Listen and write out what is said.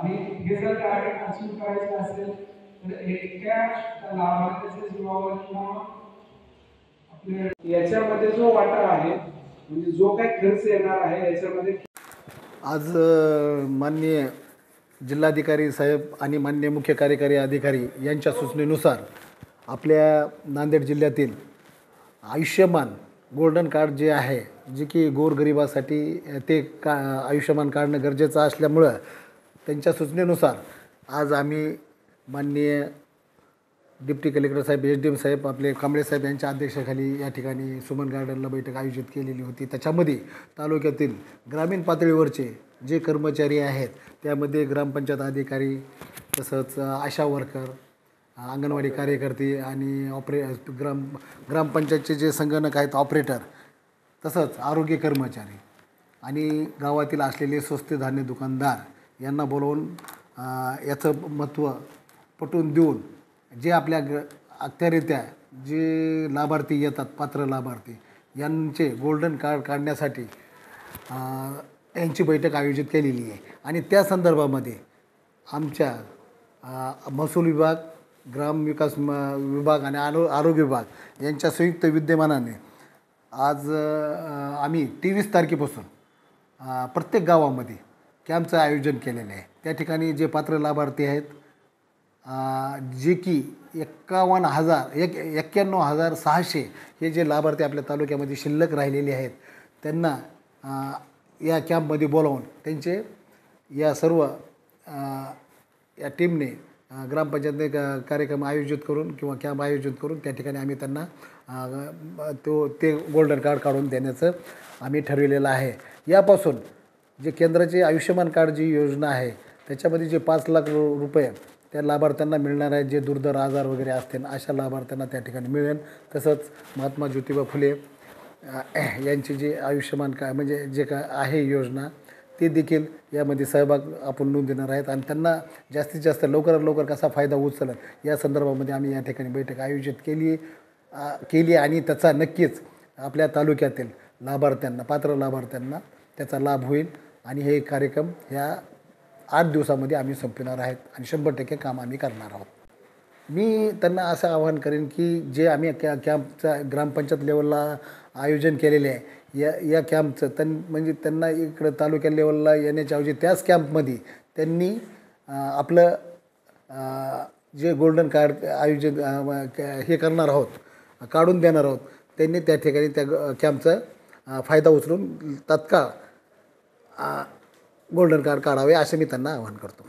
आणि हे जर टार्गेट अचीव करायचं असेल तर एका लाभार्थ्याच्या जीवावर किंवा आपल्या याच्यामध्ये जो वाटा आहे म्हणजे जो काही खर्च येणार आहे याच्यामध्ये आज माननीय जिल्हाधिकारी साहेब आणि माननीय मुख्य कार्यकारी अधिकारी यांच्या सूचनेनुसार आपल्या नांदेड जिल्ह्यातील आयुष्यमान गोल्डन कार्ड जे आहे जे की गोरगरिबासाठी ते आयुष्यमान काढणं गरजेचं असल्यामुळं त्यांच्या सूचनेनुसार आज आम्ही माननीय डिप्टी कलेक्टर साहेब एसडीएम साहेब आपले कांबळे साहेब यांच्या अध्यक्षतेखाली या ठिकाणी सुमन गार्डनला बैठक आयोजित केलेली होती। त्याच्यामध्ये तालुक्यातील ग्रामीण पातळीवरचे जे कर्मचारी आहेत त्यामध्ये ग्रामपंचायत अधिकारी तसंच आशा वर्कर अंगणवाडी कार्यकर्ते आणि ग्रामपंचायतचे जे संगणक आहेत ऑपरेटर तसंच आरोग्य कर्मचारी आणि गावातील असलेले स्वस्त धान्य दुकानदार यांना बोलवून याचं महत्त्व पटवून देऊन जे आपल्या अखत्यारित्या जे लाभार्थी येतात पात्र लाभार्थी यांचे गोल्डन कार्ड काढण्यासाठी यांची बैठक आयोजित केलेली आहे। आणि त्या संदर्भामध्ये आमच्या महसूल विभाग ग्रामविकास विभाग आणि आरोग्य विभाग यांच्या संयुक्त विद्यमानाने आज आम्ही 23 तारखेपासून प्रत्येक गावामध्ये कॅम्पचं आयोजन केलेलं आहे। त्या ठिकाणी जे पात्र लाभार्थी आहेत जे की 91,600 हे जे लाभार्थी आपल्या तालुक्यामध्ये शिल्लक राहिलेले आहेत त्यांना या कॅम्पमध्ये बोलावून त्यांचे या सर्व या टीमने ग्रामपंचायतने कार्यक्रम आयोजित करून किंवा कॅम्प आयोजित करून त्या ठिकाणी आम्ही त्यांना ते गोल्डन कार्ड काढून देण्याचं आम्ही ठरविलेलं आहे। यापासून जे केंद्राचे आयुष्यमान कार्ड जी योजना आहे त्याच्यामध्ये जे 5 लाख रुपये त्या लाभार्थ्यांना मिळणार आहे जे दुर्धर आजार वगैरे असतील अशा लाभार्थ्यांना त्या ठिकाणी मिळेल। तसंच महात्मा ज्योतिबा फुले यांची जी आयुष्यमान म्हणजे जे काय आहे योजना ते देखील यामध्ये सहभाग आपण नोंद देणार आहेत आणि त्यांना जास्तीत जास्त लवकरात लवकर कसा फायदा उचलेल या संदर्भामध्ये आम्ही या ठिकाणी बैठक आयोजित केली आणि त्याचा नक्कीच आपल्या तालुक्यातील लाभार्थ्यांना पात्र लाभार्थ्यांना त्याचा लाभ होईल आणि हे कार्यक्रम ह्या 8 दिवसामध्ये आम्ही संपवणार आहेत आणि 100% काम आम्ही करणार आहोत। मी त्यांना असं आवाहन करेन की जे आम्ही कॅम्पचा ग्रामपंचायत लेवलला आयोजन केलेले आहे या कॅम्पचं म्हणजे त्यांना इकडं तालुक्या लेवलला येण्याच्या ऐवजी त्याच कॅम्पमध्ये त्यांनी आपलं जे गोल्डन कार्ड आयोजित हे करणार आहोत काढून देणार आहोत त्यांनी त्या ठिकाणी त्या कॅम्पचा फायदा उचलून तात्काळ गोल्डन कार्ड काढावे असे मी त्यांना आवाहन करतो।